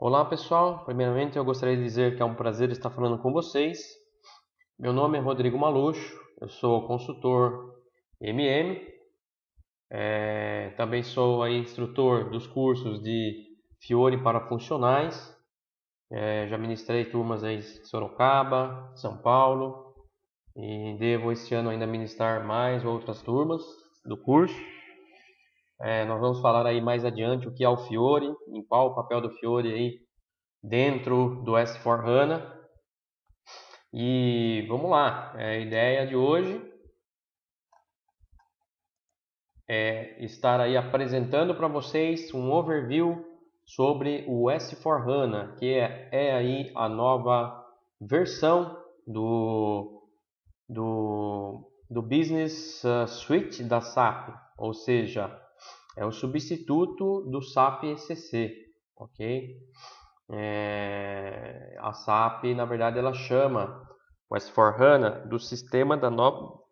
Olá pessoal, primeiramente eu gostaria de dizer que é um prazer estar falando com vocês. Meu nome é Rodrigo Malucho, eu sou consultor MM, também sou aí instrutor dos cursos de Fiore para funcionais. Já ministrei turmas aí em Sorocaba, São Paulo e devo esse ano ainda ministrar mais outras turmas do curso. Nós vamos falar aí mais adiante o que é o Fiore, em qual o papel do Fiore aí dentro do S4HANA. E vamos lá, a ideia de hoje é estar aí apresentando para vocês um overview sobre o S4HANA, que é aí a nova versão do Business Suite da SAP, ou seja, é o substituto do SAP ECC, ok? A SAP, na verdade, ela chama o S4HANA do sistema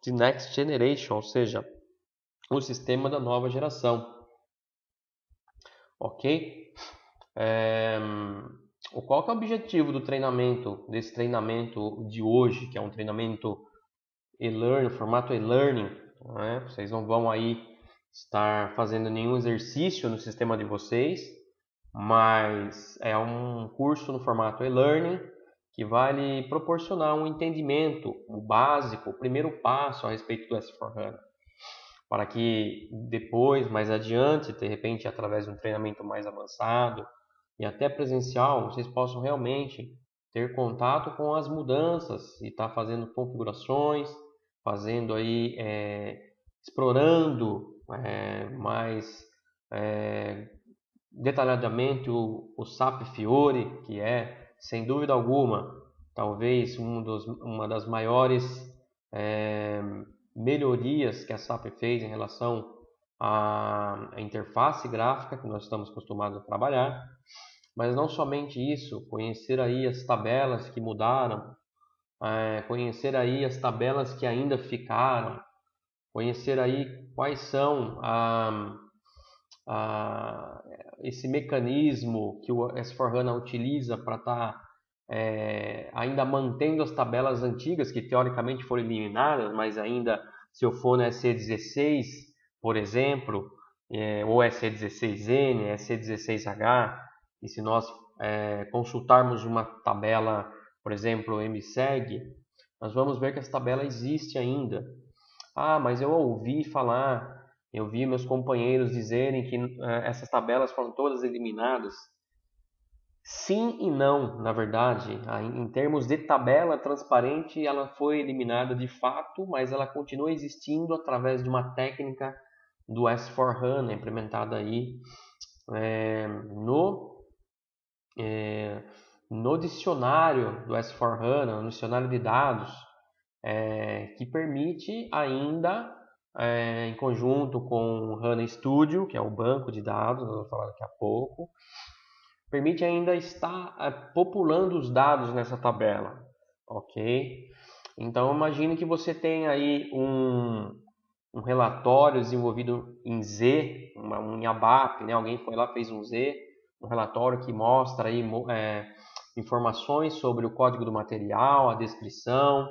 de Next Generation, ou seja, o sistema da nova geração, ok? Qual que é o objetivo do treinamento, desse treinamento de hoje, que é um treinamento e-learning, formato e-learning, né? Vocês não vão aí estar fazendo nenhum exercício no sistema de vocês, mas é um curso no formato e-learning que vai lhe proporcionar um entendimento, o básico, o primeiro passo a respeito do S4HANA, para que depois, mais adiante, de repente, através de um treinamento mais avançado e até presencial, vocês possam realmente ter contato com as mudanças e estar fazendo configurações, fazendo aí, explorando mais detalhadamente o SAP Fiori, que é, sem dúvida alguma, talvez uma das maiores é, melhorias que a SAP fez em relação à interface gráfica que nós estamos acostumados a trabalhar. Mas não somente isso, conhecer aí as tabelas que mudaram, conhecer aí as tabelas que ainda ficaram, conhecer aí quais são a, esse mecanismo que o S4HANA utiliza para estar ainda mantendo as tabelas antigas que teoricamente foram eliminadas, mas ainda se eu for no SE16, por exemplo, ou SE16N, SE16H, e se nós consultarmos uma tabela, por exemplo, MSEG, nós vamos ver que essa tabela existe ainda. Ah, mas eu ouvi falar, eu vi meus companheiros dizerem que essas tabelas foram todas eliminadas. Sim e não, na verdade. Em termos de tabela transparente, ela foi eliminada de fato, mas ela continua existindo através de uma técnica do S4HANA implementada aí é, no, é, no dicionário do S4HANA, no dicionário de dados, que permite ainda, em conjunto com o HANA Studio, que é o banco de dados, nós vamos falar daqui a pouco, permite ainda estar populando os dados nessa tabela, ok? Então imagine que você tem aí um relatório desenvolvido em Z, um ABAP, né? Alguém foi lá fez um Z, um relatório que mostra aí informações sobre o código do material, a descrição,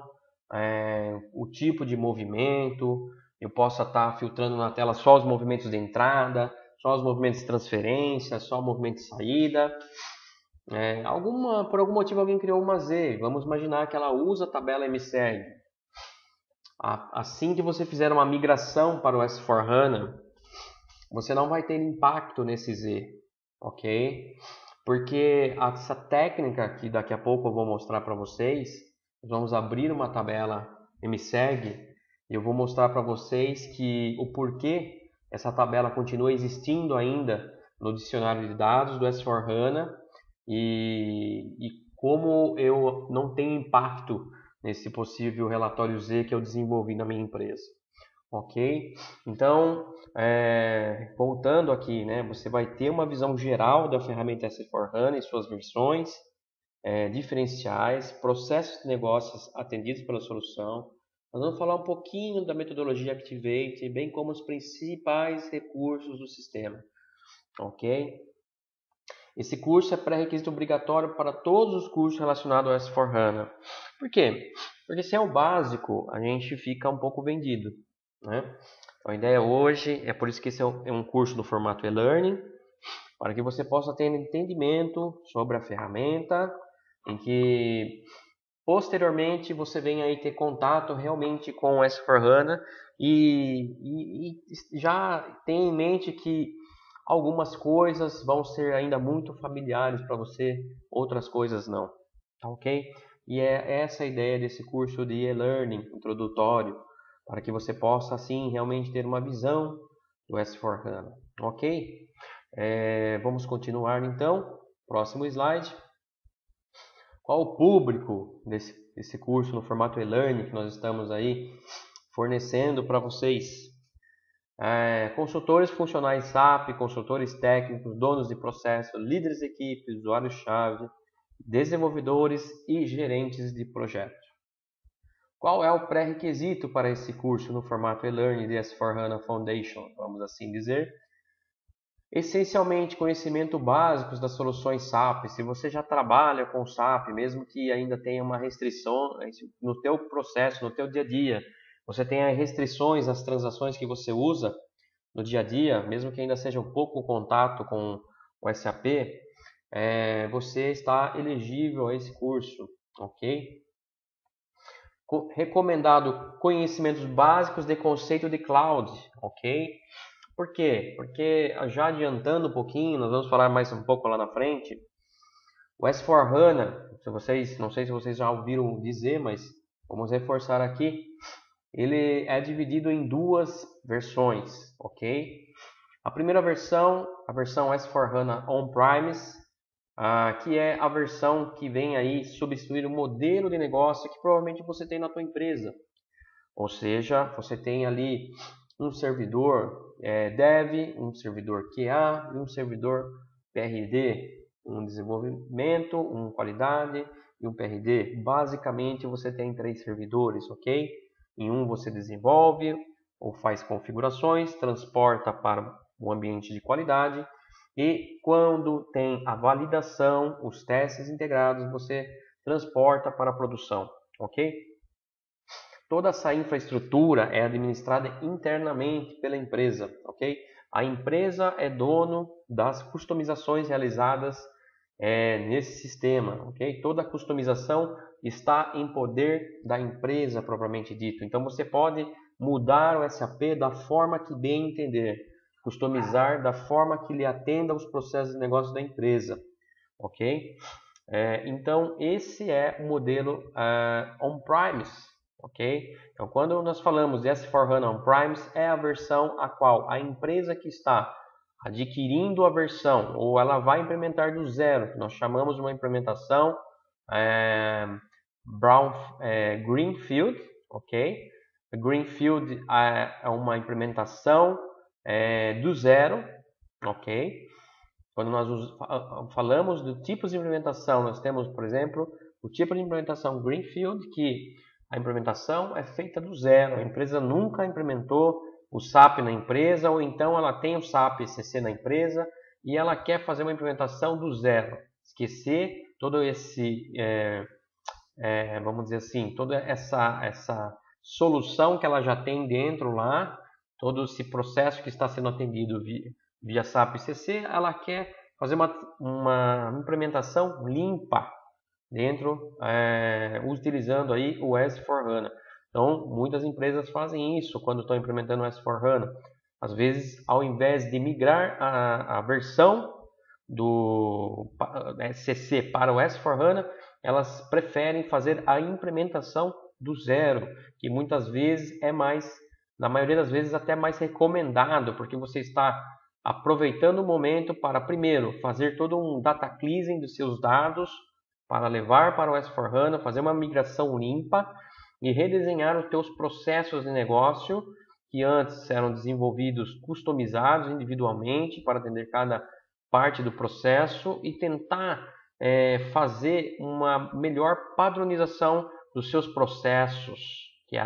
o tipo de movimento. Eu posso estar filtrando na tela só os movimentos de entrada, só os movimentos de transferência, só o movimento de saída. Por algum motivo alguém criou uma Z. Vamos imaginar que ela usa a tabela MSEG. Assim que você fizer uma migração para o S4HANA, você não vai ter impacto nesse Z, ok? Porque essa técnica que daqui a pouco eu vou mostrar para vocês, nós vamos abrir uma tabela MSEG e eu vou mostrar para vocês que o porquê essa tabela continua existindo ainda no dicionário de dados do S4HANA e como eu não tenho impacto nesse possível relatório Z que eu desenvolvi na minha empresa. Ok? Então, voltando aqui, né, você vai ter uma visão geral da ferramenta S4HANA e suas versões, diferenciais, processos de negócios atendidos pela solução. Nós vamos falar um pouquinho da metodologia Activate, bem como os principais recursos do sistema. Ok? Esse curso é pré-requisito obrigatório para todos os cursos relacionados ao S4HANA. Por quê? Porque se é o básico, a gente fica um pouco vendido, né? Então, a ideia hoje é por isso que esse é um curso no formato e-learning, para que você possa ter entendimento sobre a ferramenta, em que posteriormente você venha aí ter contato realmente com o S4HANA e já tenha em mente que algumas coisas vão ser ainda muito familiares para você, outras coisas não, tá ok? E é essa a ideia desse curso de e-learning introdutório, para que você possa assim realmente ter uma visão do S4HANA, ok? Vamos continuar então, próximo slide. Qual o público desse curso no formato e-learning que nós estamos aí fornecendo para vocês? Consultores funcionais SAP, consultores técnicos, donos de processo, líderes de equipe, usuários-chave, desenvolvedores e gerentes de projetos. Qual é o pré-requisito para esse curso no formato e-learning de S4HANA Foundation, vamos assim dizer? Essencialmente, conhecimento básicos das soluções SAP. Se você já trabalha com SAP, mesmo que ainda tenha uma restrição no teu processo, no teu dia a dia, você tenha restrições às transações que você usa no dia a dia, mesmo que ainda seja um pouco contato com o SAP, você está elegível a esse curso, ok? Recomendado conhecimentos básicos de conceito de cloud, ok? Por quê? Porque já adiantando um pouquinho, nós vamos falar mais um pouco lá na frente, o S4HANA, não sei se vocês já ouviram dizer, mas vamos reforçar aqui, ele é dividido em duas versões, ok? A primeira versão, a versão S4HANA On-Premise, que é a versão que vem aí substituir o modelo de negócio que provavelmente você tem na tua empresa. Ou seja, você tem ali um servidor Dev, um servidor QA e um servidor PRD, um desenvolvimento, um qualidade e um PRD. Basicamente, você tem 3 servidores, ok? Em um você desenvolve ou faz configurações, transporta para o ambiente de qualidade e quando tem a validação, os testes integrados, você transporta para a produção, ok? Toda essa infraestrutura é administrada internamente pela empresa, ok? A empresa é dono das customizações realizadas nesse sistema, ok? Toda a customização está em poder da empresa propriamente dito. Então você pode mudar o SAP da forma que bem entender, customizar da forma que lhe atenda aos processos de negócio da empresa, ok? Então esse é o modelo on-premise. Ok? Então, quando nós falamos de S4HANA On-Premise, é a versão a qual a empresa que está adquirindo a versão ou ela vai implementar do zero, que nós chamamos de uma implementação Greenfield, ok? Greenfield é uma implementação do zero, ok? Quando nós falamos de tipos de implementação, nós temos, por exemplo, o tipo de implementação Greenfield, que a implementação é feita do zero. A empresa nunca implementou o SAP na empresa, ou então ela tem o SAP ECC na empresa e ela quer fazer uma implementação do zero. Esquecer todo esse, vamos dizer assim, toda essa solução que ela já tem dentro lá, todo esse processo que está sendo atendido via SAP ECC, ela quer fazer uma implementação limpa dentro, utilizando aí o S4HANA. Então, muitas empresas fazem isso quando estão implementando o S4HANA. Às vezes, ao invés de migrar a versão do SCC para o S4HANA, elas preferem fazer a implementação do zero, que muitas vezes na maioria das vezes até mais recomendado, porque você está aproveitando o momento para, primeiro, fazer todo um data cleansing dos seus dados, para levar para o S4HANA, fazer uma migração limpa e redesenhar os teus processos de negócio que antes eram desenvolvidos customizados individualmente para atender cada parte do processo e tentar fazer uma melhor padronização dos seus processos, que é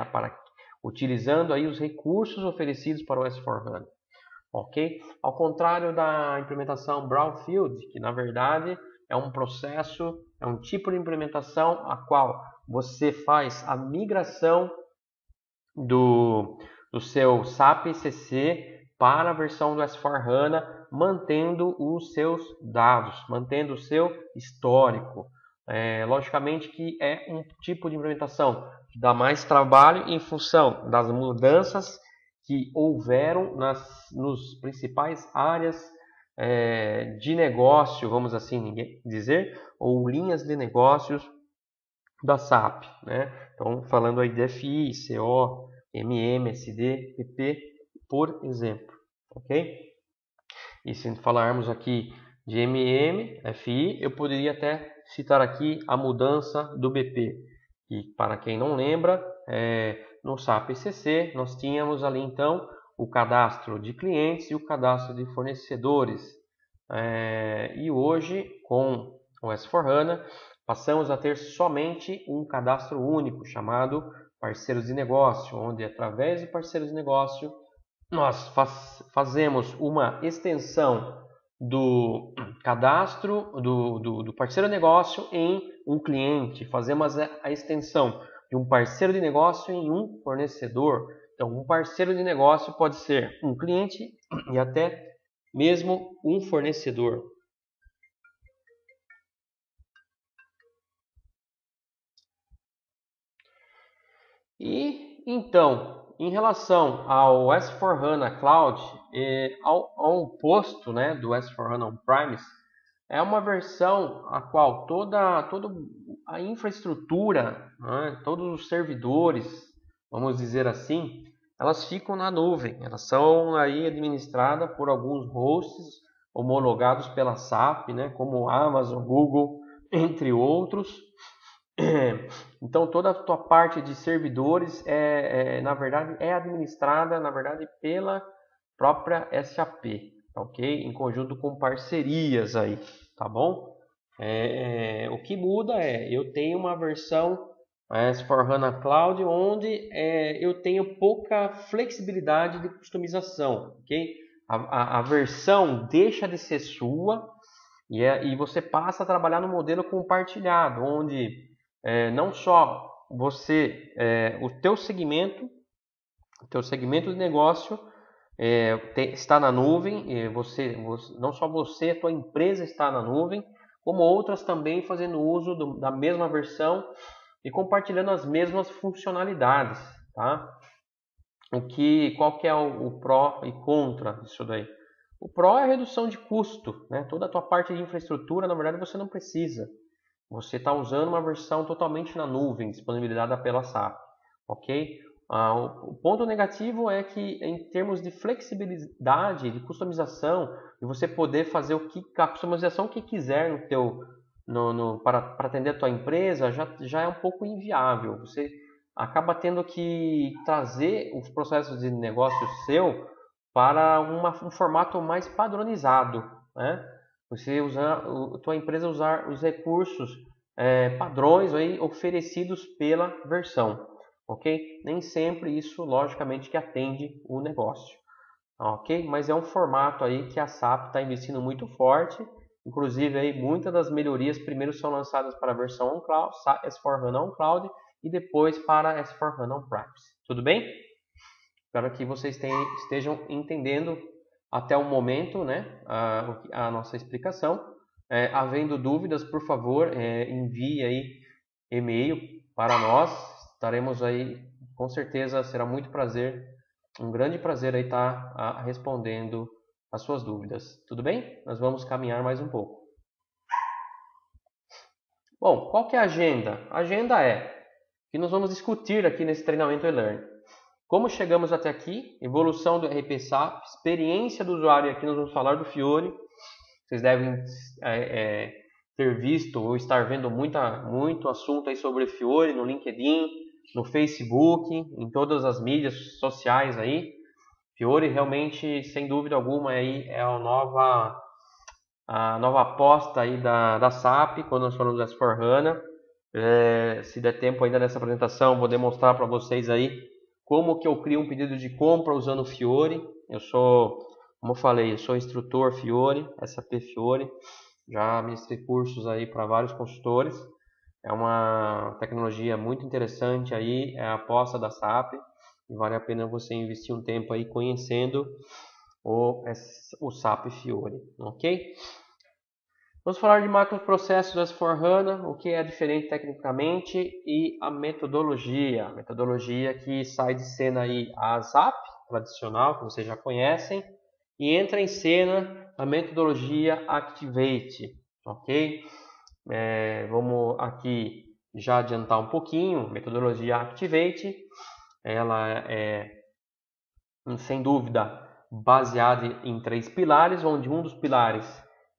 utilizando aí os recursos oferecidos para o S4HANA. ok? Ao contrário da implementação Brownfield, que na verdade é um processo, é um tipo de implementação a qual você faz a migração do seu SAP ECC para a versão do S/4HANA, mantendo os seus dados, mantendo o seu histórico. Logicamente que é um tipo de implementação que dá mais trabalho em função das mudanças que houveram nos principais áreas de negócio, vamos assim dizer, ou linhas de negócios da SAP, né? Então, falando aí de FI, CO, MM, SD, PP, por exemplo, ok? E se falarmos aqui de MM, FI, eu poderia até citar aqui a mudança do BP. E para quem não lembra, no SAP ECC nós tínhamos ali então o cadastro de clientes e o cadastro de fornecedores. E hoje, com o S/4HANA, passamos a ter somente um cadastro único, chamado parceiros de negócio, onde através de parceiros de negócio nós fazemos uma extensão do cadastro do parceiro de negócio em um cliente, fazemos a extensão de um parceiro de negócio em um fornecedor. Então, um parceiro de negócio pode ser um cliente e até mesmo um fornecedor. E então, em relação ao S/4HANA Cloud, ao oposto, né, do S/4HANA On-Premise, é uma versão a qual toda a infraestrutura, né, todos os servidores, vamos dizer assim, elas ficam na nuvem. Elas são aí administradas por alguns hosts homologados pela SAP, né, como Amazon, Google, entre outros. Então toda a tua parte de servidores na verdade é administrada pela própria SAP, ok? Em conjunto com parcerias aí, tá bom? O que muda eu tenho uma versão S/4HANA Cloud onde eu tenho pouca flexibilidade de customização, ok? A versão deixa de ser sua e você passa a trabalhar no modelo compartilhado, onde não só você, o teu segmento de negócio está na nuvem, não só você, a tua empresa está na nuvem, como outras também fazendo uso da mesma versão e compartilhando as mesmas funcionalidades, tá? Qual que é o pró e contra disso daí? O pró é a redução de custo, né? Toda a tua parte de infraestrutura, na verdade, você não precisa. Você está usando uma versão totalmente na nuvem, disponibilizada pela SAP, ok? O ponto negativo é que, em termos de flexibilidade, de customização, de você poder fazer a customização que quiser para atender a tua empresa, já é um pouco inviável. Você acaba tendo que trazer os processos de negócio seu para um formato mais padronizado, né? Tua empresa usar os recursos padrões aí oferecidos pela versão, ok? Nem sempre isso, logicamente, que atende o negócio, ok? Mas é um formato aí que a SAP está investindo muito forte. Inclusive, aí, muitas das melhorias primeiro são lançadas para a versão on-cloud, S/4HANA on-cloud, e depois para S/4HANA on-premise. Tudo bem? Espero que vocês estejam entendendo até o momento, né, a nossa explicação. Havendo dúvidas, por favor, envie aí e-mail para nós. Estaremos aí, com certeza, será um grande prazer aí estar respondendo as suas dúvidas. Tudo bem? Nós vamos caminhar mais um pouco. Bom, qual que é a agenda? A agenda é que nós vamos discutir aqui nesse treinamento e-learning. Como chegamos até aqui, evolução do RP SAP, experiência do usuário, aqui nós vamos falar do Fiori. Vocês devem ter visto ou estar vendo muito assunto aí sobre Fiori no LinkedIn, no Facebook, em todas as mídias sociais aí. Fiori realmente, sem dúvida alguma, aí é a nova aposta aí da SAP, quando nós falamos do S/4HANA. Se der tempo ainda nessa apresentação, vou demonstrar para vocês aí como que eu crio um pedido de compra usando o Fiori. Eu sou Como eu falei, eu sou instrutor Fiori, SAP Fiori, já ministrei cursos aí para vários consultores. É uma tecnologia muito interessante aí, é a aposta da SAP, e vale a pena você investir um tempo aí conhecendo o SAP Fiori, ok? Vamos falar de macroprocessos do S/4HANA, o que é diferente tecnicamente e a metodologia. A metodologia que sai de cena aí a SAP tradicional, que vocês já conhecem, e entra em cena a metodologia Activate, ok? Vamos aqui já adiantar um pouquinho. Metodologia Activate, ela é sem dúvida baseada em 3 pilares, onde um dos pilares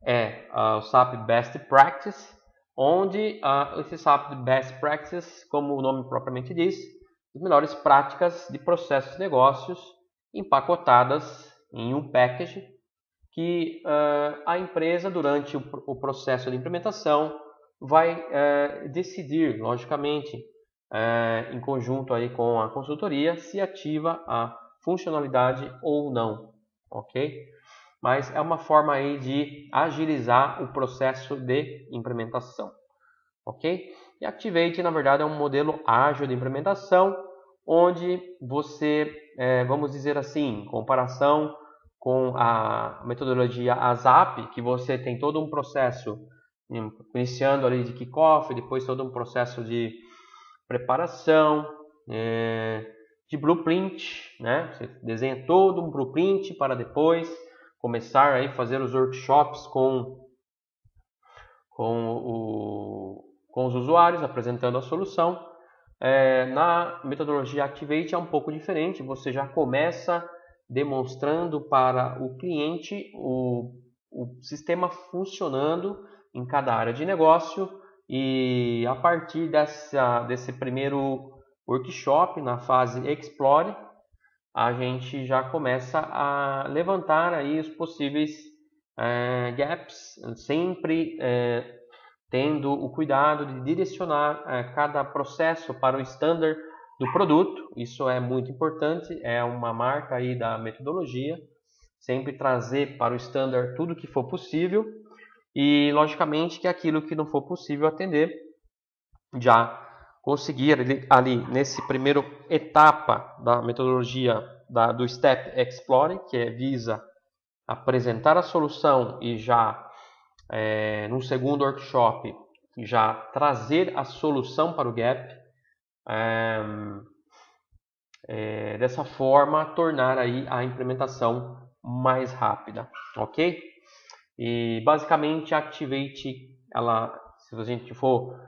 é o SAP Best Practice, onde esse SAP Best Practice, como o nome propriamente diz, as melhores práticas de processos de negócios empacotadas em um package que a empresa, durante o processo de implementação, vai decidir, logicamente, em conjunto aí com a consultoria, se ativa a funcionalidade ou não, ok? Mas é uma forma aí de agilizar o processo de implementação, ok? E Activate, na verdade, é um modelo ágil de implementação, onde você, vamos dizer assim, em comparação com a metodologia ASAP, que você tem todo um processo, iniciando ali de kickoff, depois todo um processo de preparação, de blueprint, né? Você desenha todo um blueprint para depois começar aí fazer os workshops com os usuários, apresentando a solução. Na metodologia Activate é um pouco diferente, você já começa demonstrando para o cliente o sistema funcionando em cada área de negócio, e a partir desse primeiro workshop, na fase Explore, a gente já começa a levantar aí os possíveis gaps, sempre tendo o cuidado de direcionar cada processo para o standard do produto. Isso é muito importante, é uma marca aí da metodologia, sempre trazer para o standard tudo que for possível, e logicamente que aquilo que não for possível atender, já conseguir ali nesse primeiro etapa da metodologia do Step Explore, que visa apresentar a solução, e já no segundo workshop já trazer a solução para o gap, dessa forma tornar aí a implementação mais rápida, ok? E basicamente a Activate, ela, se a gente for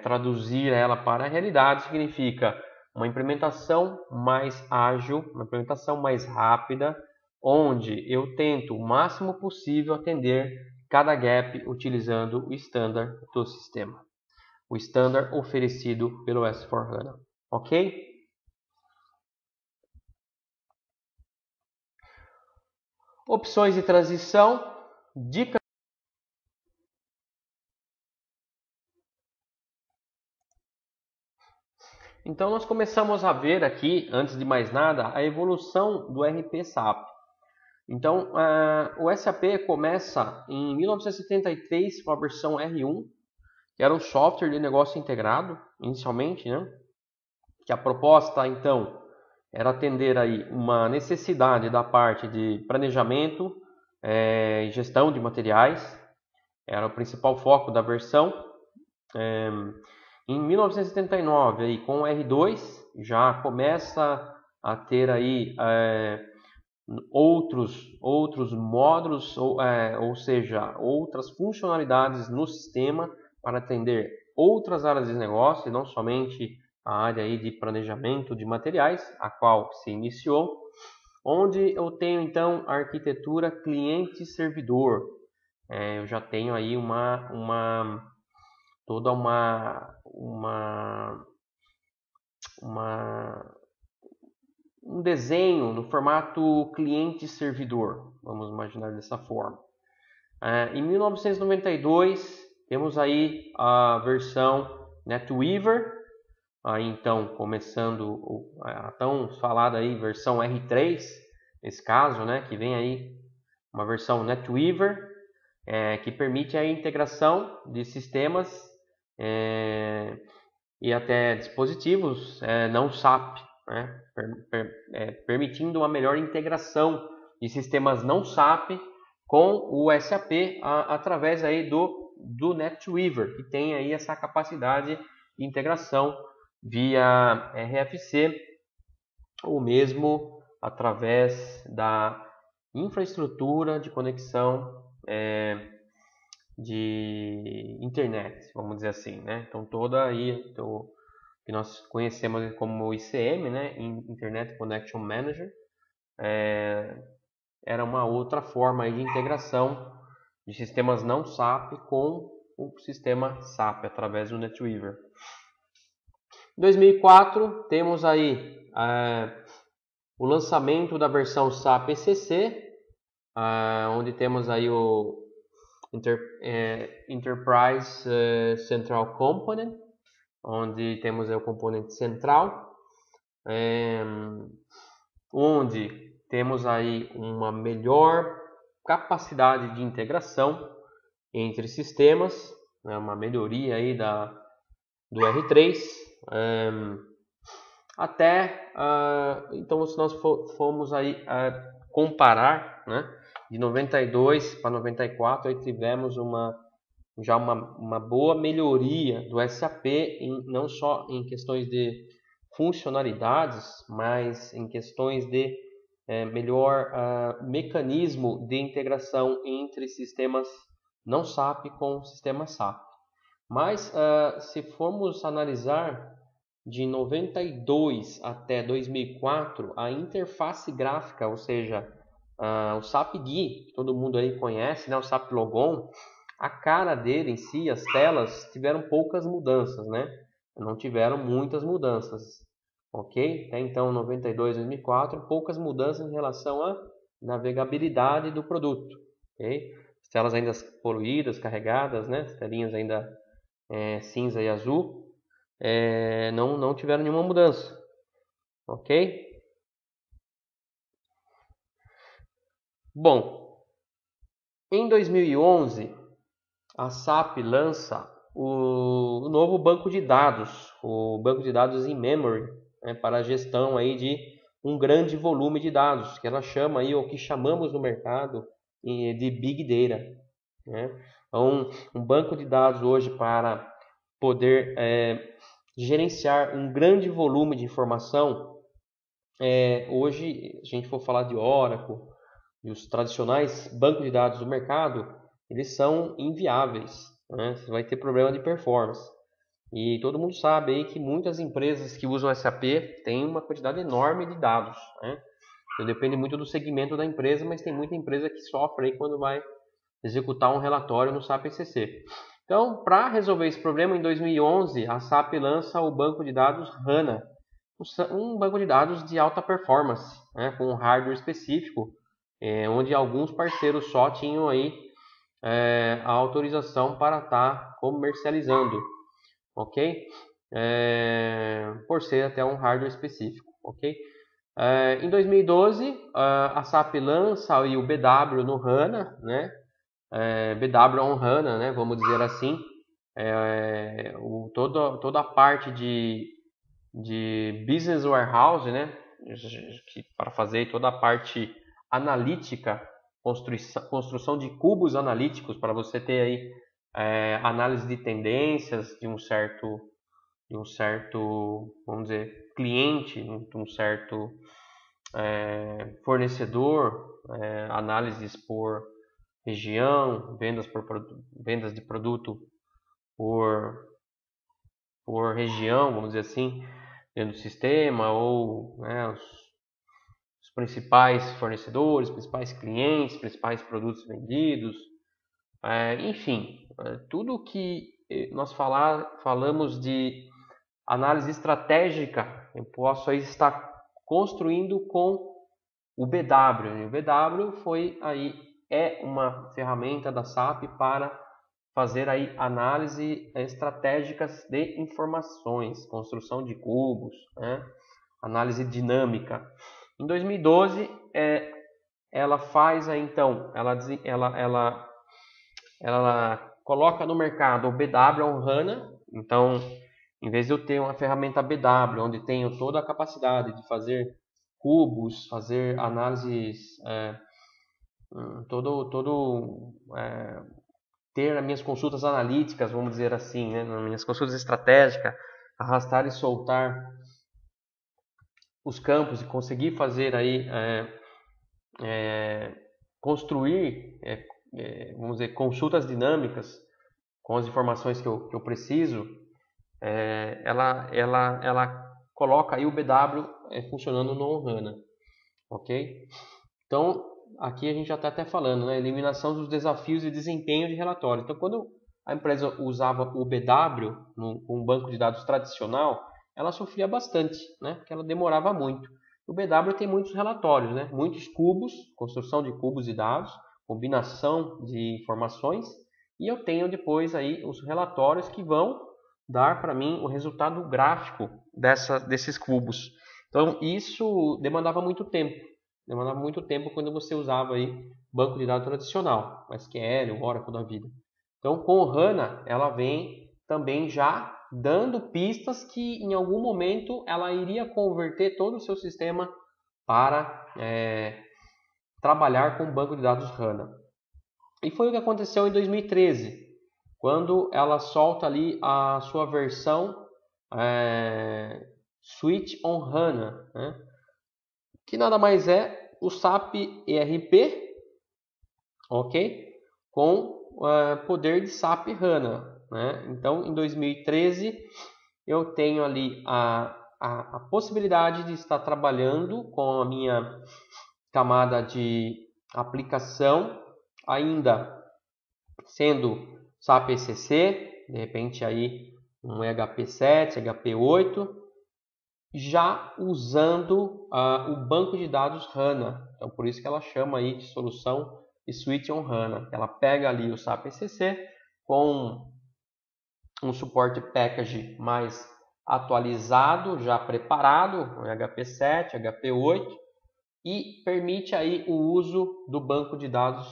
traduzir ela para a realidade, significa uma implementação mais ágil, uma implementação mais rápida, onde eu tento o máximo possível atender cada gap utilizando o standard do sistema, o standard oferecido pelo S/4HANA, ok? Opções de transição, dicas. Então nós começamos a ver aqui, antes de mais nada, a evolução do ERP SAP. Então o SAP começa em 1973 com a versão R1, que era um software de negócio integrado, inicialmente, né? Que a proposta então era atender aí uma necessidade da parte de planejamento e gestão de materiais, era o principal foco da versão. Em 1979, aí, com o R2, já começa a ter aí outros módulos, ou seja, outras funcionalidades no sistema para atender outras áreas de negócio, e não somente a área aí de planejamento de materiais, a qual se iniciou, onde eu tenho então a arquitetura cliente-servidor. Eu já tenho aí toda um desenho no formato cliente-servidor, vamos imaginar dessa forma. Em 1992 temos aí a versão NetWeaver, aí então começando a tão falada aí versão R3, nesse caso, né, que vem aí uma versão NetWeaver, que permite a integração de sistemas e até dispositivos não SAP, né, permitindo uma melhor integração de sistemas não SAP com o SAP através aí do NetWeaver, que tem aí essa capacidade de integração via RFC ou mesmo através da infraestrutura de conexão de internet, vamos dizer assim, né? Então toda aí o que nós conhecemos como ICM, né? Internet Connection Manager, era uma outra forma aí de integração de sistemas não SAP com o sistema SAP através do NetWeaver. Em 2004 temos aí o lançamento da versão SAP ECC, onde temos aí o Enterprise Central Component, onde temos aí o componente central, onde temos aí uma melhor capacidade de integração entre sistemas, né, uma melhoria aí do R3, então se nós formos aí comparar, né, de 92 para 94, aí tivemos já uma boa melhoria do SAP, não só em questões de funcionalidades, mas em questões de melhor mecanismo de integração entre sistemas não SAP com sistema SAP. Mas se formos analisar de 92 até 2004, a interface gráfica, ou seja, o SAP GUI, que todo mundo aí conhece, né, o SAP Logon, a cara dele em si, as telas, tiveram poucas mudanças, né? Não tiveram muitas mudanças, ok? Até então, 92, 2004, poucas mudanças em relação à navegabilidade do produto, ok? As telas ainda poluídas, carregadas, né? As telinhas ainda cinza e azul, não tiveram nenhuma mudança, ok? Bom, em 2011, a SAP lança o novo banco de dados, o banco de dados in memory, né, para a gestão aí de um grande volume de dados, que ela chama aí, o que chamamos no mercado de Big Data, né? Então, um banco de dados hoje para poder gerenciar um grande volume de informação. Hoje, se a gente for falar de Oracle e os tradicionais bancos de dados do mercado, eles são inviáveis, né? Você vai ter problema de performance. E todo mundo sabe aí que muitas empresas que usam SAP têm uma quantidade enorme de dados, né? Então, depende muito do segmento da empresa, mas tem muita empresa que sofre aí quando vai executar um relatório no SAP ECC. Então, para resolver esse problema, em 2011, a SAP lança o banco de dados HANA, um banco de dados de alta performance, né, com um hardware específico, onde alguns parceiros só tinham aí a autorização para estar comercializando, ok? Por ser até um hardware específico, ok? Em 2012, a SAP lança aí o BW no HANA, né? BW on HANA, né? Vamos dizer assim, toda a parte de Business Warehouse, né? Para fazer toda a parte analítica, construção de cubos analíticos para você ter aí análise de tendências de um certo, vamos dizer, cliente, de um certo fornecedor, análises por região, vendas de produto por região, vamos dizer assim, dentro do sistema, ou os principais fornecedores, principais clientes, principais produtos vendidos, enfim, tudo que nós falamos de análise estratégica, eu posso aí estar construindo com o BW. O BW é uma ferramenta da SAP para fazer aí análise estratégicas de informações, construção de cubos, né? Análise dinâmica. Em 2012, ela faz então, ela coloca no mercado o BW on HANA. Então, em vez de eu ter uma ferramenta BW, onde tenho toda a capacidade de fazer cubos, fazer análises, ter as minhas consultas analíticas, vamos dizer assim, né, nas minhas consultas estratégicas, arrastar e soltar os campos e conseguir fazer aí, construir, vamos dizer, consultas dinâmicas com as informações que eu preciso, ela coloca aí o BW funcionando no HANA, ok? Então, aqui a gente já está até falando, né? Eliminação dos desafios e desempenho de relatório. Então, quando a empresa usava o BW um banco de dados tradicional, ela sofria bastante, né? Porque ela demorava muito. O BW tem muitos relatórios, né? Muitos cubos, construção de cubos de dados, combinação de informações, e eu tenho depois aí os relatórios que vão dar para mim o resultado gráfico desses cubos. Então, isso demandava muito tempo. Demandava muito tempo quando você usava aí banco de dados tradicional, SQL, Oracle da vida. Então, com o HANA, ela vem também já dando pistas que em algum momento ela iria converter todo o seu sistema para trabalhar com o banco de dados HANA. E foi o que aconteceu em 2013, quando ela solta ali a sua versão Suite on HANA, né? Que nada mais é o SAP ERP, ok? Com poder de SAP HANA, né? Então, em 2013, eu tenho ali a possibilidade de estar trabalhando com a minha camada de aplicação, ainda sendo SAP ECC, de repente aí um HP7, HP8, já usando o banco de dados HANA. Então, por isso que ela chama aí de solução de Suite on HANA. Ela pega ali o SAP ECC com um suporte package mais atualizado, já preparado, HP7, HP8, e permite aí o uso do banco de dados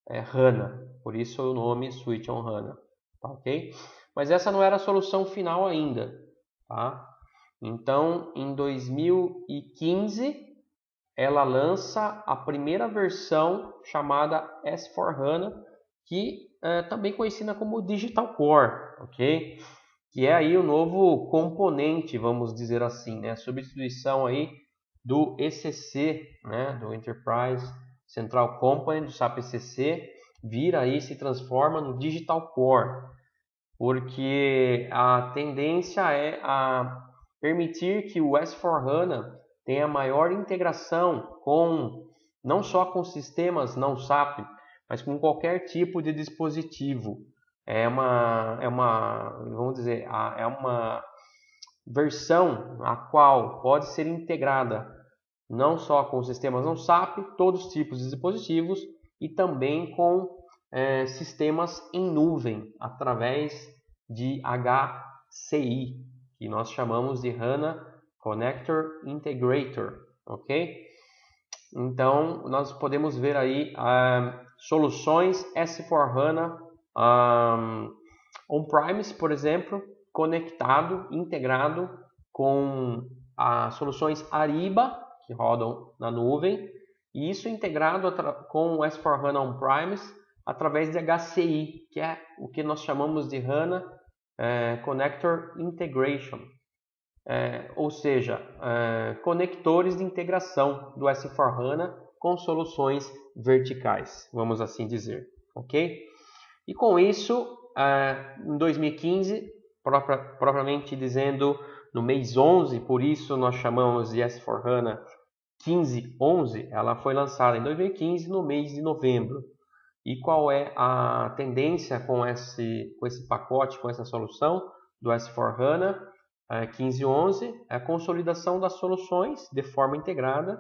HANA. Por isso o nome Suite on HANA. Tá, ok? Mas essa não era a solução final ainda. Tá? Então, em 2015, ela lança a primeira versão chamada S/4HANA, que é também conhecida como Digital Core, ok? Que é aí o novo componente, vamos dizer assim, né? A substituição aí do ECC, né? Do Enterprise Central Component, do SAP ECC, vira aí, se transforma no Digital Core, porque a tendência é a permitir que o S/4HANA tenha maior integração com, não só com sistemas não SAP, mas com qualquer tipo de dispositivo. Vamos dizer, é uma versão a qual pode ser integrada não só com sistemas não SAP, todos os tipos de dispositivos, e também com sistemas em nuvem, através de HCI, que nós chamamos de HANA Connector Integrator, ok? Então, nós podemos ver aí soluções S/4HANA on-premise, por exemplo, conectado, integrado com as soluções Ariba, que rodam na nuvem, e isso integrado com o S/4HANA on-premise através de HCI, que é o que nós chamamos de HANA Connector Integration, ou seja, conectores de integração do S/4HANA com soluções verticais, vamos assim dizer, ok? E com isso, em 2015, propriamente dizendo, no mês 11, por isso nós chamamos de S/4HANA 1511, ela foi lançada em 2015, no mês de novembro. E qual é a tendência com esse pacote, com essa solução do S/4HANA 1511? É a consolidação das soluções de forma integrada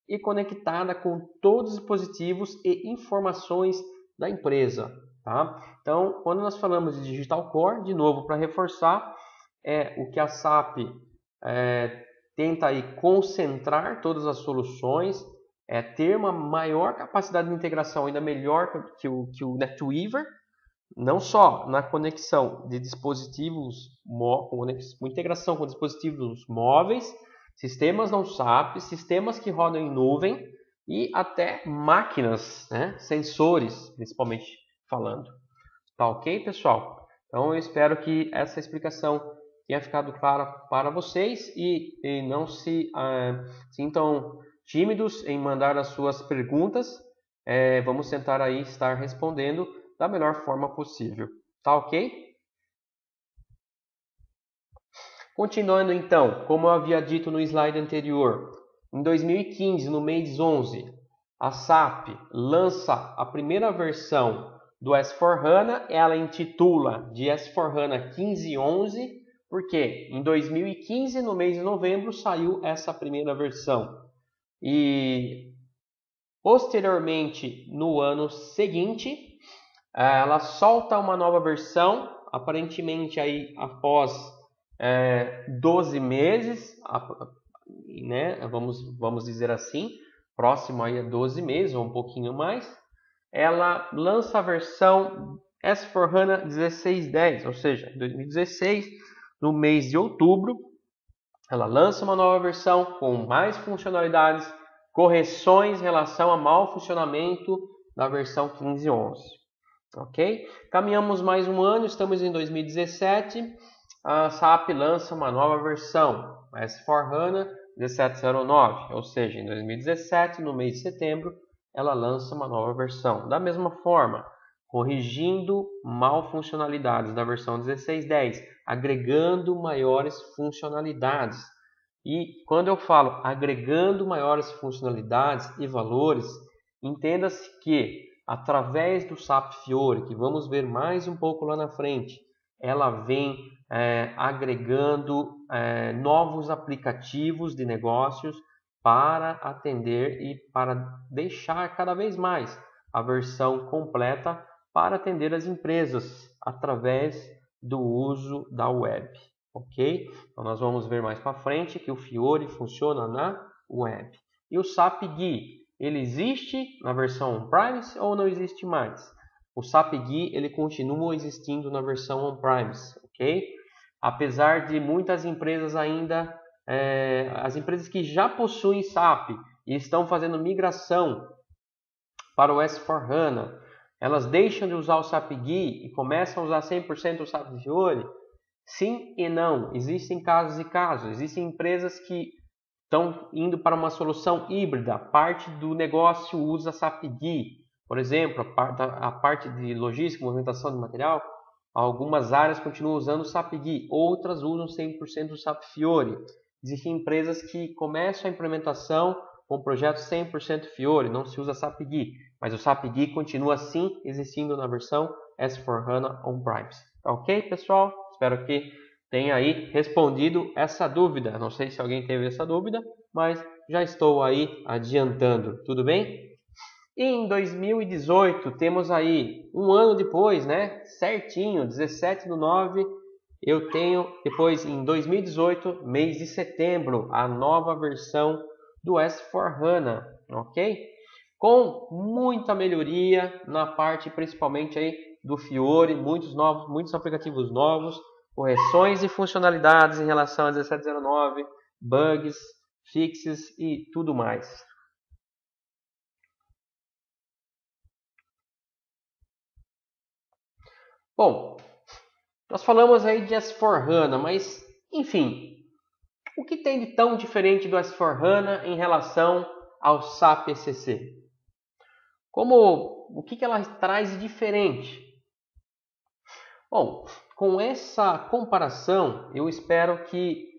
e conectada com todos os dispositivos e informações da empresa. Tá? Então, quando nós falamos de Digital Core, de novo, para reforçar, é o que a SAP tenta aí concentrar todas as soluções, ter uma maior capacidade de integração, ainda melhor que o NetWeaver, não só na conexão de dispositivos, com integração com dispositivos móveis, sistemas não SAP, sistemas que rodam em nuvem e até máquinas, né? Sensores, principalmente falando. Tá ok, pessoal? Então eu espero que essa explicação tenha ficado clara para vocês e não se sintam tímidos em mandar as suas perguntas. Vamos tentar aí estar respondendo da melhor forma possível. Tá ok? Continuando então, como eu havia dito no slide anterior, em 2015, no mês 11, a SAP lança a primeira versão do S4HANA, ela intitula de S4HANA 15.11, porque em 2015, no mês de novembro, saiu essa primeira versão. E posteriormente, no ano seguinte, ela solta uma nova versão, aparentemente aí após 12 meses, né? Vamos dizer assim, próximo aí a 12 meses ou um pouquinho mais, ela lança a versão S4HANA 16.10, ou seja, em 2016, no mês de outubro, ela lança uma nova versão com mais funcionalidades, correções em relação ao mau funcionamento da versão 15.11. Ok? Caminhamos mais um ano, estamos em 2017, a SAP lança uma nova versão, S4HANA 17.09, ou seja, em 2017, no mês de setembro, ela lança uma nova versão. Da mesma forma, corrigindo mal funcionalidades da versão 16.10, agregando maiores funcionalidades. E quando eu falo agregando maiores funcionalidades e valores, entenda-se que através do SAP Fiori, que vamos ver mais um pouco lá na frente, ela vem agregando novos aplicativos de negócios para atender e para deixar cada vez mais a versão completa para atender as empresas através do uso da web, ok? Então nós vamos ver mais para frente que o Fiori funciona na web. E o SAP GUI, ele existe na versão on-premise ou não existe mais? O SAP GUI ele continua existindo na versão on-premise, ok? Apesar de muitas empresas ainda, as empresas que já possuem SAP e estão fazendo migração para o S4HANA, elas deixam de usar o SAP GUI e começam a usar 100% o SAP Fiori? Sim e não. Existem casos e casos. Existem empresas que estão indo para uma solução híbrida. Parte do negócio usa SAP GUI. Por exemplo, a parte de logística, movimentação de material, algumas áreas continuam usando o SAP GUI, outras usam 100% o SAP Fiori. Existem empresas que começam a implementação com projetos 100% Fiori, não se usa SAP GUI, mas o SAP GUI continua sim existindo na versão S4HANA On-Premise. Tá ok, pessoal? Espero que tenha aí respondido essa dúvida. Não sei se alguém teve essa dúvida, mas já estou aí adiantando. Tudo bem? E em 2018, temos aí, um ano depois, né? Certinho, 17/9, eu tenho, depois em 2018, mês de setembro, a nova versão do S4HANA, ok? Com muita melhoria na parte principalmente aí do Fiori, muitos aplicativos novos, correções e funcionalidades em relação a 17.09, bugs, fixes e tudo mais. Bom, nós falamos aí de S4HANA, mas, enfim, o que tem de tão diferente do S4HANA em relação ao SAP ECC? O que ela traz de diferente? Bom, com essa comparação, eu espero que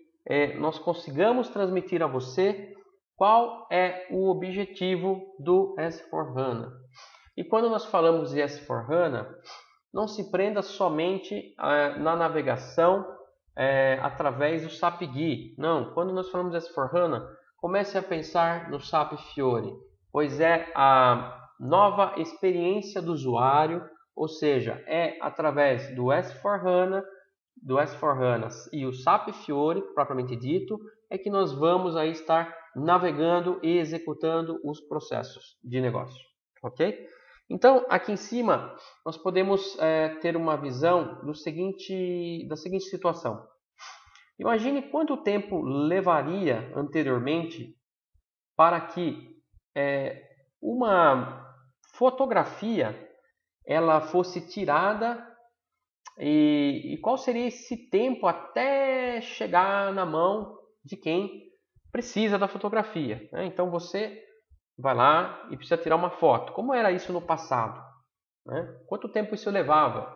nós consigamos transmitir a você qual é o objetivo do S4HANA. E quando nós falamos de S4HANA, não se prenda somente na navegação através do SAP GUI. Não, quando nós falamos de S4HANA, comece a pensar no SAP Fiori, pois é a nova experiência do usuário, ou seja, é através do S4HANA e o SAP Fiori, propriamente dito, é que nós vamos aí estar navegando e executando os processos de negócio, ok? Então, aqui em cima, nós podemos ter uma visão da seguinte situação. Imagine quanto tempo levaria anteriormente para que uma fotografia ela fosse tirada e qual seria esse tempo até chegar na mão de quem precisa da fotografia, né? Então você vai lá e precisa tirar uma foto. Como era isso no passado, né? Quanto tempo isso levava?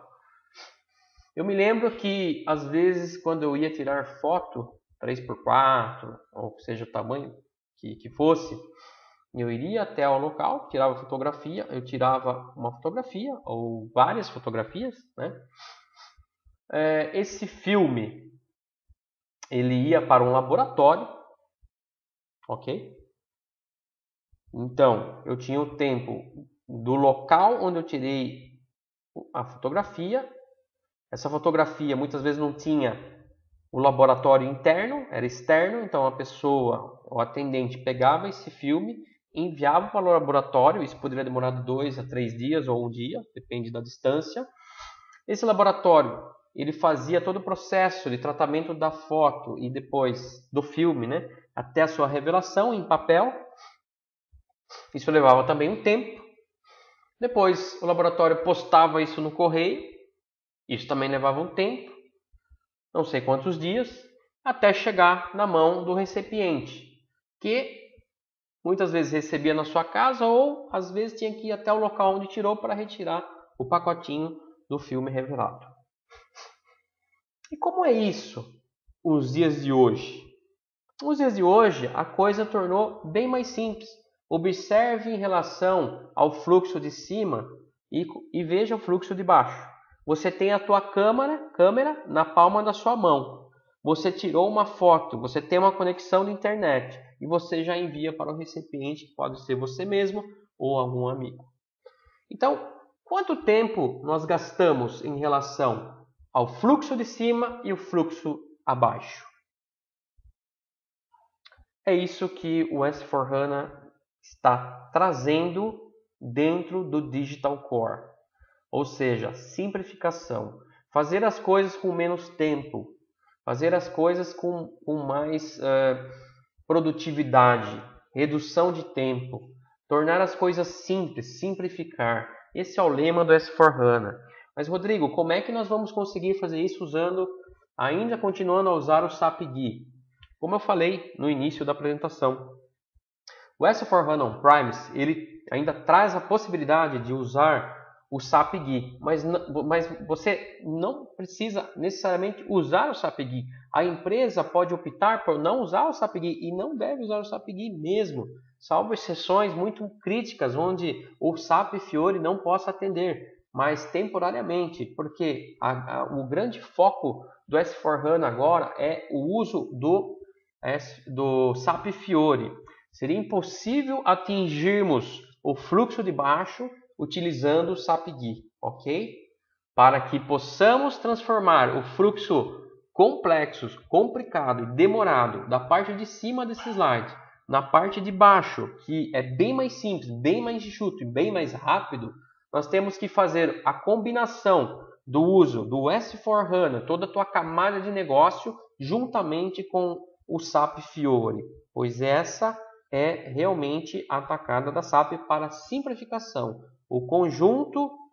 Eu me lembro que às vezes quando eu ia tirar foto 3x4, ou seja o tamanho que fosse, eu iria até o local, tirava fotografia, eu tirava uma fotografia ou várias fotografias, né? Esse filme ele ia para um laboratório, ok? Então eu tinha o tempo do local onde eu tirei a fotografia. Essa fotografia muitas vezes não tinha o laboratório interno, era externo, então a pessoa, o atendente pegava esse filme, enviava para o laboratório, isso poderia demorar de 2 a 3 dias ou um dia, depende da distância. Esse laboratório, ele fazia todo o processo de tratamento da foto e depois do filme, né, até a sua revelação em papel. Isso levava também um tempo. Depois o laboratório postava isso no correio, isso também levava um tempo, não sei quantos dias, até chegar na mão do recipiente, que muitas vezes recebia na sua casa ou às vezes tinha que ir até o local onde tirou para retirar o pacotinho do filme revelado. E como é isso os dias de hoje? Nos dias de hoje a coisa tornou bem mais simples. Observe em relação ao fluxo de cima e veja o fluxo de baixo. Você tem a tua câmera na palma da sua mão. Você tirou uma foto, você tem uma conexão de internet e você já envia para o recipiente, que pode ser você mesmo ou algum amigo. Então, quanto tempo nós gastamos em relação ao fluxo de cima e o fluxo abaixo? É isso que o S4HANA está trazendo dentro do Digital Core. Ou seja, simplificação. Fazer as coisas com menos tempo. Fazer as coisas com mais produtividade. Redução de tempo. Tornar as coisas simples. Simplificar. Esse é o lema do S4HANA. Mas, Rodrigo, como é que nós vamos conseguir fazer isso ainda continuando a usar o SAP GUI? Como eu falei no início da apresentação, o S4HANA On-Premise ele ainda traz a possibilidade de usar o SAP GUI, mas você não precisa necessariamente usar o SAP GUI. A empresa pode optar por não usar o SAP GUI e não deve usar o SAP GUI mesmo, salvo exceções muito críticas onde o SAP Fiori não possa atender, mas temporariamente, porque o grande foco do S4HANA agora é o uso do SAP Fiori. Seria impossível atingirmos o fluxo de baixo utilizando o SAP GUI, ok? Para que possamos transformar o fluxo complexo, complicado e demorado da parte de cima desse slide na parte de baixo, que é bem mais simples, bem mais enxuto e bem mais rápido, nós temos que fazer a combinação do uso do S4HANA, toda a tua camada de negócio, juntamente com o SAP Fiori, pois essa é realmente a atacada da SAP para simplificação. O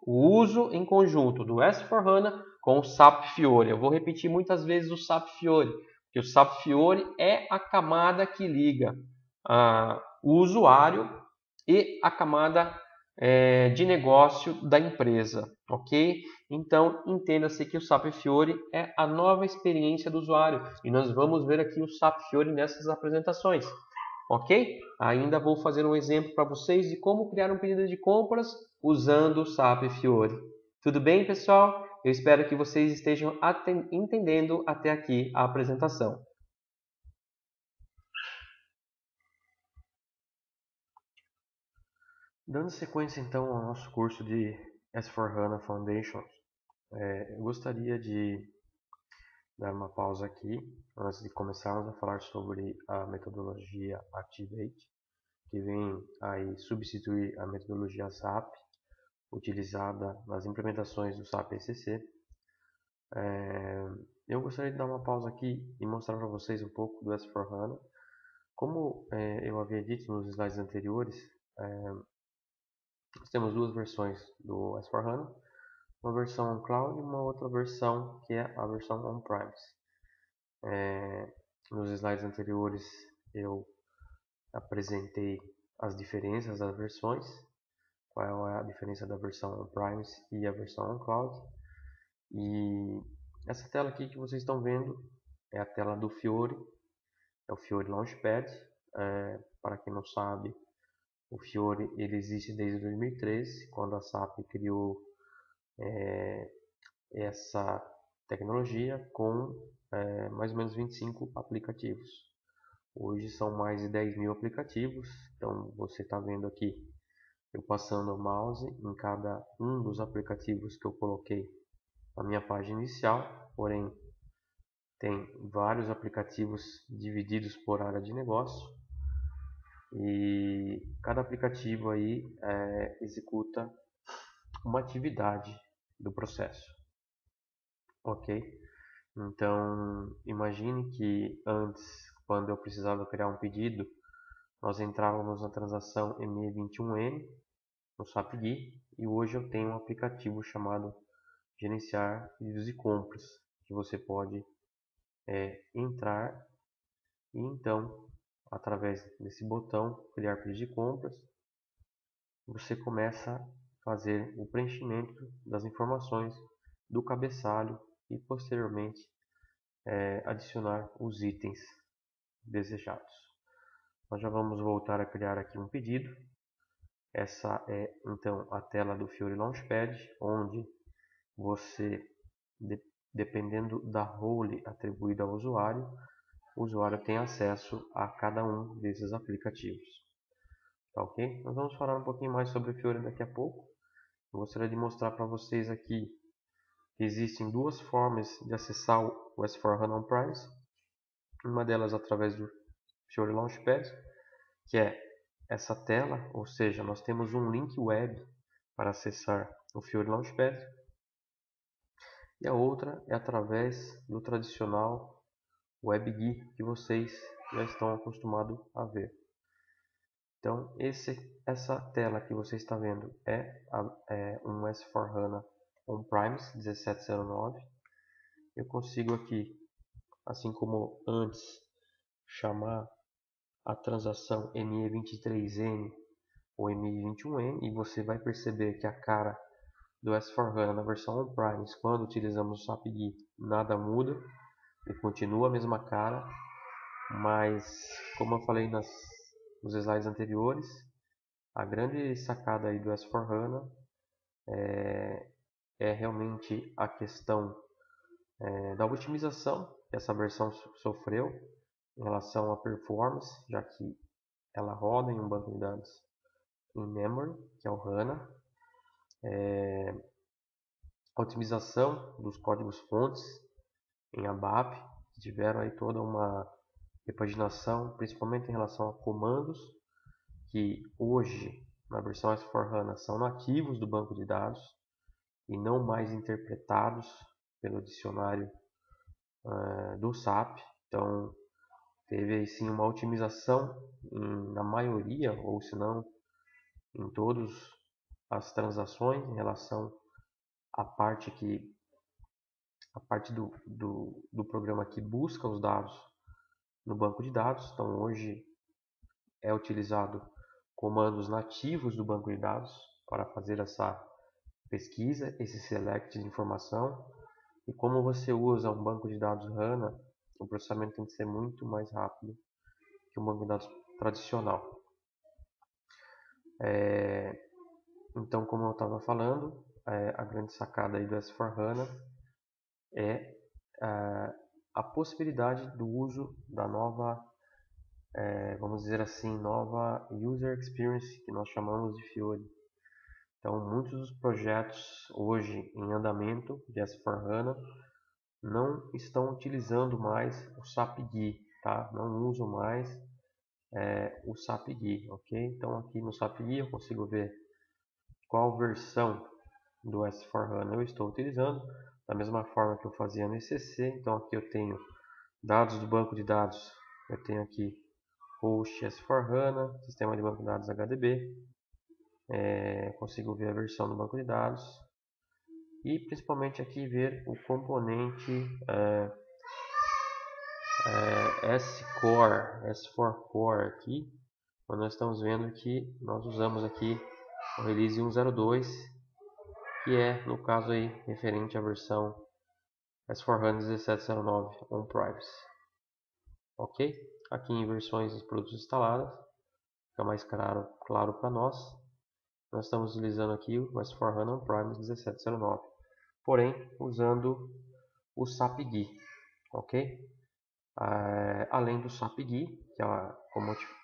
uso em conjunto do S4HANA com o SAP Fiori. Eu vou repetir muitas vezes o SAP Fiori, porque o SAP Fiori é a camada que liga o usuário e a camada de negócio da empresa, ok? Então, entenda-se que o SAP Fiori é a nova experiência do usuário e nós vamos ver aqui o SAP Fiori nessas apresentações, ok? Ainda vou fazer um exemplo para vocês de como criar um pedido de compras usando o SAP Fiori. Tudo bem, pessoal? Eu espero que vocês estejam entendendo até aqui a apresentação. Dando sequência então ao nosso curso de S4HANA Foundations, eu gostaria de dar uma pausa aqui antes de começarmos a falar sobre a metodologia Activate, que vem aí substituir a metodologia SAP utilizada nas implementações do SAP ECC. Eu gostaria de dar uma pausa aqui e mostrar para vocês um pouco do S/4HANA. Como eu havia dito nos slides anteriores, nós temos duas versões do S/4HANA, uma versão on-cloud e uma outra versão que é a versão on-premise. Nos slides anteriores eu apresentei as diferenças das versões, qual é a diferença da versão on-premise e a versão on-cloud. E essa tela aqui que vocês estão vendo é a tela do Fiori, é o Fiori Launchpad. Para quem não sabe, o Fiori ele existe desde 2013, quando a SAP criou essa tecnologia com mais ou menos 25 aplicativos. Hoje são mais de 10.000 aplicativos, então você está vendo aqui eu passando o mouse em cada um dos aplicativos que eu coloquei na minha página inicial, porém tem vários aplicativos divididos por área de negócio e cada aplicativo aí executa uma atividade do processo, ok? Então imagine que antes, quando eu precisava criar um pedido, nós entrávamos na transação ME21N no SAP GUI e hoje eu tenho um aplicativo chamado Gerenciar Pedidos e Compras, que você pode entrar e então, através desse botão Criar Pedido de Compras, você começa a fazer o preenchimento das informações do cabeçalho e posteriormente adicionar os itens desejados. Nós já vamos voltar a criar aqui um pedido. Essa é então a tela do Fiori Launchpad, onde você, dependendo da role atribuída ao usuário, o usuário tem acesso a cada um desses aplicativos. Tá ok? Nós vamos falar um pouquinho mais sobre o Fiori daqui a pouco. Eu gostaria de mostrar para vocês aqui que existem duas formas de acessar o S/4HANA On-Premise. Uma delas através do Fiori Launchpad, que é essa tela, ou seja, nós temos um link web para acessar o Fiori Launchpad. E a outra é através do tradicional WebGui que vocês já estão acostumados a ver. Então, essa tela que você está vendo é um S/4HANA On-Premise 1709. Eu consigo aqui, assim como antes, chamar a transação ME23N ou ME21N e você vai perceber que a cara do S/4HANA na versão On-Premise, quando utilizamos o SAP GUI, nada muda e continua a mesma cara, mas como eu falei nos slides anteriores, a grande sacada aí do S/4HANA é realmente a questão da otimização que essa versão sofreu em relação à performance, já que ela roda em um banco de dados in memory, que é o HANA, a otimização dos códigos fontes em ABAP, que tiveram aí toda uma repaginação, principalmente em relação a comandos, que hoje na versão S/4HANA são nativos do banco de dados e não mais interpretados pelo dicionário do SAP. Então teve aí sim uma otimização na maioria, ou se não em todas as transações em relação à parte do programa que busca os dados no banco de dados. Então hoje é utilizado comandos nativos do banco de dados para fazer essa pesquisa, esse select de informação. E como você usa um banco de dados HANA, o processamento tem que ser muito mais rápido que um banco de dados tradicional. Então, como eu estava falando, a grande sacada aí do S/4HANA é a possibilidade do uso da nova, vamos dizer assim, nova User Experience, que nós chamamos de Fiori. Então, muitos dos projetos hoje em andamento de S/4HANA não estão utilizando mais o SAP GUI, tá? Não usam mais o SAP GUI, ok? Então aqui no SAP GUI eu consigo ver qual versão do S4HANA eu estou utilizando, da mesma forma que eu fazia no ECC. Então aqui eu tenho dados do banco de dados, eu tenho aqui host S4HANA, sistema de banco de dados HDB, consigo ver a versão do banco de dados e principalmente aqui ver o componente S-Core, S4Core aqui, onde nós estamos vendo que nós usamos aqui o release 102, que é no caso aí referente à versão S4HANA 1709 On-Premise. Ok? Aqui em versões dos produtos instalados, fica mais claro para nós. Nós estamos utilizando aqui o S4HANA On-Premise 1709, porém usando o SAP GUI, ok? Além do SAP GUI, que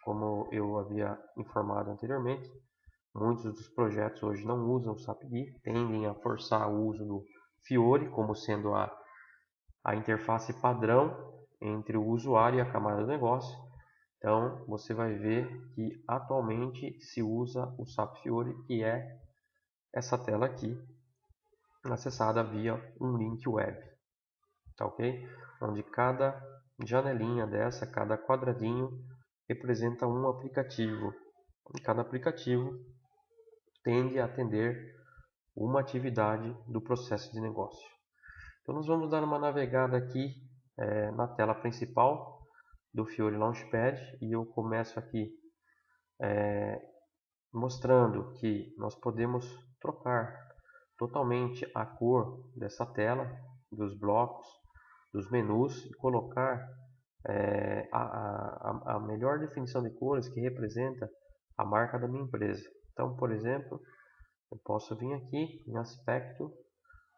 como eu havia informado anteriormente, muitos dos projetos hoje não usam o SAP GUI, tendem a forçar o uso do Fiori como sendo a interface padrão entre o usuário e a camada do negócio. Então você vai ver que atualmente se usa o SAP Fiori, que é essa tela aqui, acessada via um link web, tá ok? Onde cada janelinha dessa, cada quadradinho representa um aplicativo, e cada aplicativo tende a atender uma atividade do processo de negócio. Então nós vamos dar uma navegada aqui na tela principal do Fiori Launchpad e eu começo aqui mostrando que nós podemos trocar totalmente a cor dessa tela, dos blocos, dos menus e colocar a melhor definição de cores que representa a marca da minha empresa. Então, por exemplo, eu posso vir aqui em aspecto,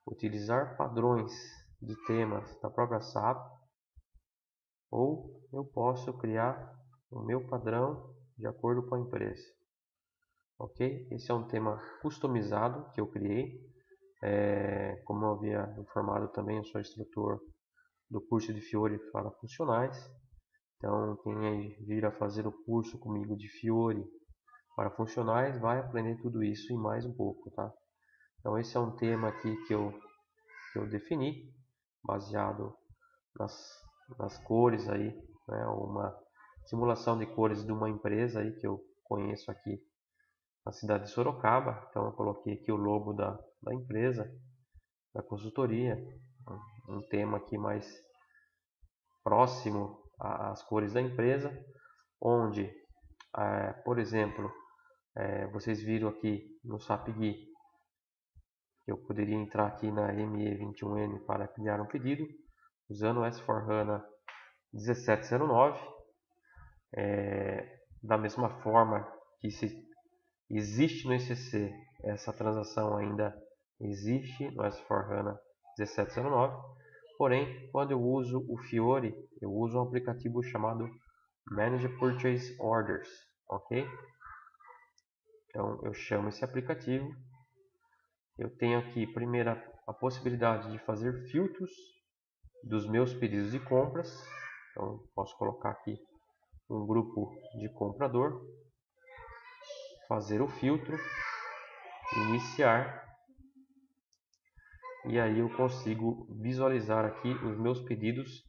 utilizar padrões de temas da própria SAP, ou eu posso criar o meu padrão de acordo com a empresa. Ok? Esse é um tema customizado que eu criei. Como eu havia informado também, eu sou instrutor do curso de Fiori para funcionais. Então, quem vir a fazer o curso comigo de Fiori para funcionais vai aprender tudo isso e mais um pouco, tá? Então, esse é um tema aqui que eu defini, baseado nas cores aí, né? Uma simulação de cores de uma empresa aí que eu conheço aqui na cidade de Sorocaba. Então, eu coloquei aqui o logo da empresa, da consultoria, um tema aqui mais próximo às cores da empresa, onde, por exemplo, vocês viram aqui no SAP GUI que eu poderia entrar aqui na ME21N para criar um pedido usando o S4HANA 1709, da mesma forma que se existe no ECC, essa transação ainda existe no S4HANA 1709, porém, quando eu uso o Fiori, eu uso um aplicativo chamado Manage Purchase Orders, ok? Então, eu chamo esse aplicativo. Eu tenho aqui, primeiro, a possibilidade de fazer filtros dos meus pedidos de compras. Então, posso colocar aqui um grupo de comprador, fazer o filtro, iniciar, e aí eu consigo visualizar aqui os meus pedidos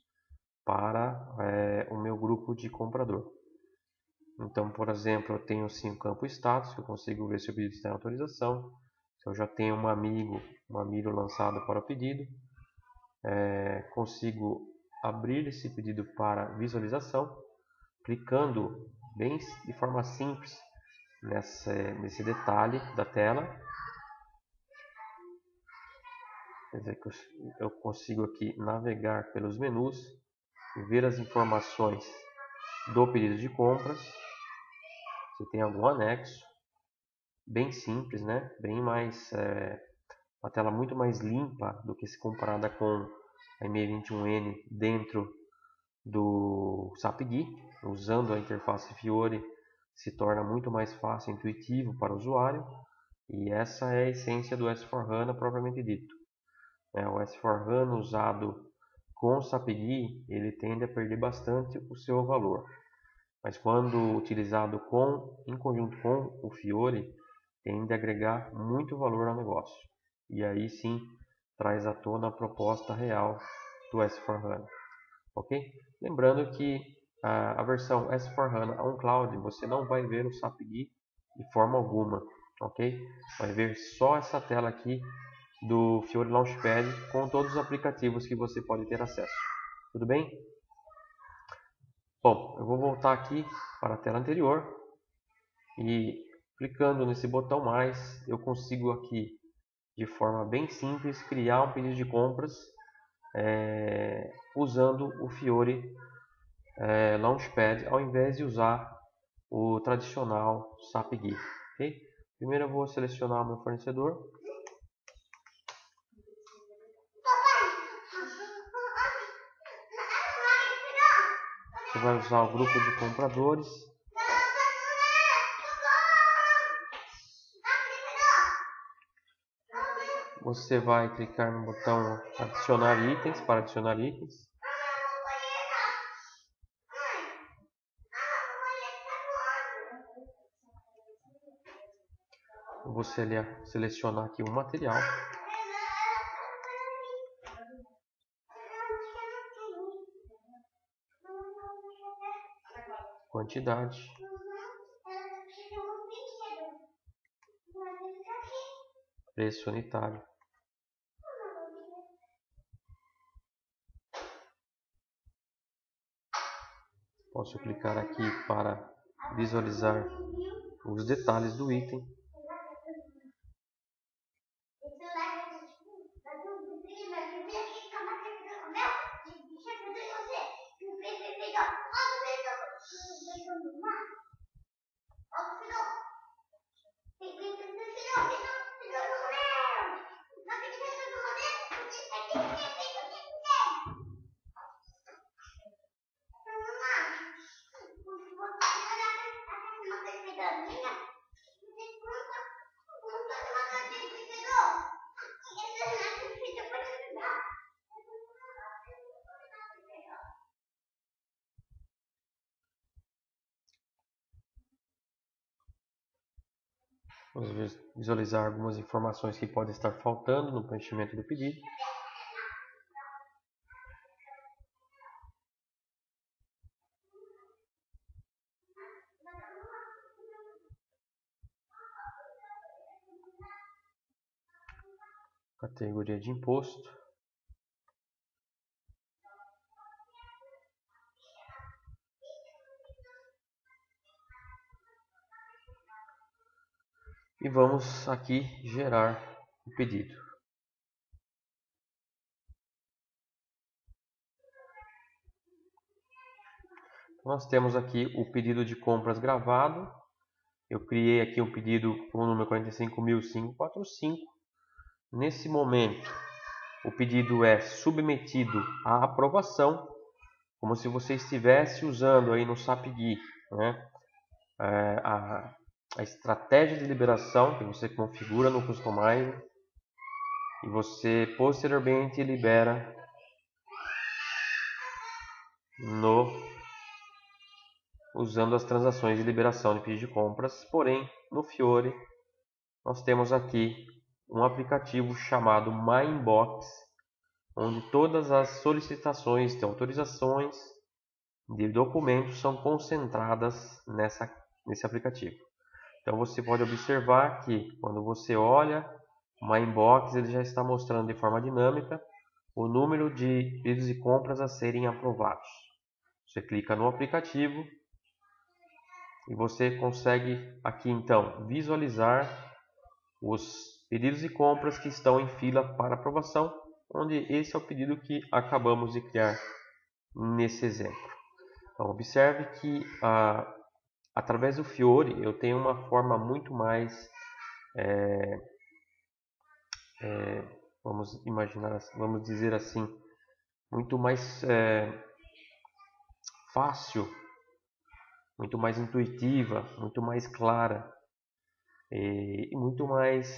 para o meu grupo de comprador. Então, por exemplo, eu tenho sim o campo status, que eu consigo ver se o pedido está em autorização, se eu já tenho um amigo lançado para o pedido, consigo abrir esse pedido para visualização, clicando bem de forma simples nesse detalhe da tela. Quer dizer que eu consigo aqui navegar pelos menus e ver as informações do pedido de compras, se tem algum anexo, bem simples, né? Bem mais, uma tela muito mais limpa do que se comparada com a ME21N dentro do SAP GUI. Usando a interface Fiori se torna muito mais fácil e intuitivo para o usuário, e essa é a essência do S4HANA propriamente dito. O S4HANA usado com o SAPGUI ele tende a perder bastante o seu valor. Mas quando utilizado em conjunto com o Fiori, tende a agregar muito valor ao negócio. E aí sim traz à tona a proposta real do S4HANA. Ok? Lembrando que a versão S4HANA On Cloud você não vai ver o SAPGUI de forma alguma. Ok? Vai ver só essa tela aqui do Fiori Launchpad com todos os aplicativos que você pode ter acesso. Tudo bem? Bom, eu vou voltar aqui para a tela anterior e clicando nesse botão mais, eu consigo aqui de forma bem simples criar um pedido de compras usando o Fiori Launchpad ao invés de usar o tradicional SAPGUI. Okay? Primeiro eu vou selecionar o meu fornecedor. Você vai usar o grupo de compradores. Você vai clicar no botão adicionar itens para adicionar itens. Eu vou selecionar aqui o material. Quantidade. Preço unitário. Posso clicar aqui para visualizar os detalhes do item. Vamos visualizar algumas informações que podem estar faltando no preenchimento do pedido. Categoria de imposto. E vamos aqui gerar o pedido. Nós temos aqui o pedido de compras gravado. Eu criei aqui um pedido com o número 45.545. Nesse momento, o pedido é submetido à aprovação, como se você estivesse usando aí no SAPGUI, né? A estratégia de liberação que você configura no Customize e você posteriormente libera usando as transações de liberação de pedido de compras. Porém, no Fiori nós temos aqui um aplicativo chamado My Inbox, onde todas as solicitações de autorizações de documentos são concentradas nesse aplicativo. Então você pode observar que quando você olha o My Inbox, ele já está mostrando de forma dinâmica o número de pedidos de compras a serem aprovados. Você clica no aplicativo e você consegue aqui então visualizar os pedidos de compras que estão em fila para aprovação, onde esse é o pedido que acabamos de criar nesse exemplo. Então observe que através do Fiori eu tenho uma forma muito mais vamos dizer assim, muito mais fácil, muito mais intuitiva, muito mais clara e muito mais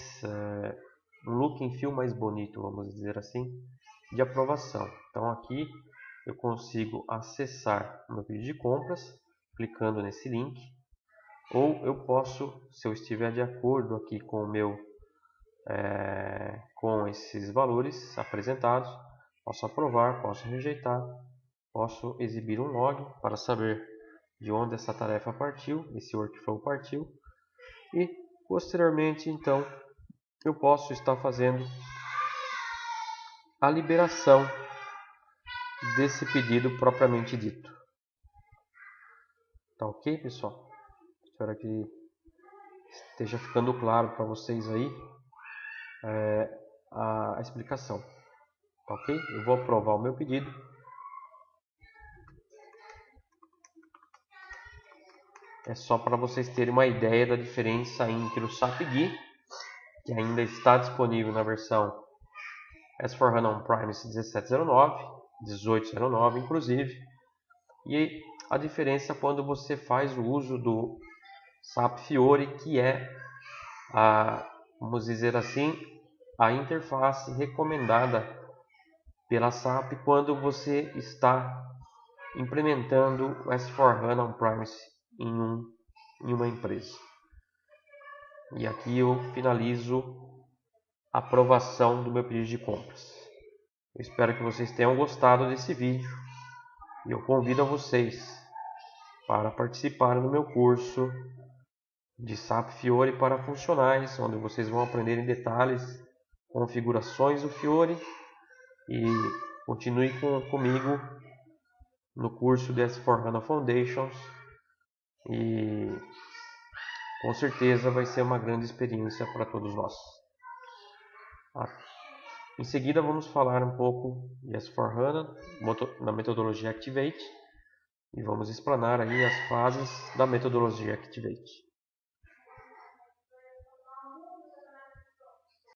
um look and feel mais bonito, vamos dizer assim, de aprovação. Então aqui eu consigo acessar o meu pedido de compras clicando nesse link, ou eu posso, se eu estiver de acordo aqui com o meu com esses valores apresentados, posso aprovar, posso rejeitar, posso exibir um log para saber de onde essa tarefa partiu, esse workflow partiu, e posteriormente então eu posso estar fazendo a liberação desse pedido propriamente dito. Tá ok, pessoal? Espero que esteja ficando claro para vocês aí a explicação. Tá ok? Eu vou aprovar o meu pedido. É só para vocês terem uma ideia da diferença entre o SAP GUI, que ainda está disponível na versão S/4HANA On-Premise 1709, 1809 inclusive, e a diferença quando você faz o uso do SAP Fiori, que é, vamos dizer assim, a interface recomendada pela SAP quando você está implementando o S/4HANA On-Premise em uma empresa. E aqui eu finalizo a aprovação do meu pedido de compras. Eu espero que vocês tenham gostado desse vídeo e eu convido a vocês para participarem do meu curso de SAP Fiori para funcionais, onde vocês vão aprender em detalhes configurações do Fiori, e continue comigo no curso de S/4HANA Foundations, e com certeza vai ser uma grande experiência para todos nós. Em seguida vamos falar um pouco de S/4HANA na metodologia Activate, e vamos explanar aí as fases da metodologia Activate.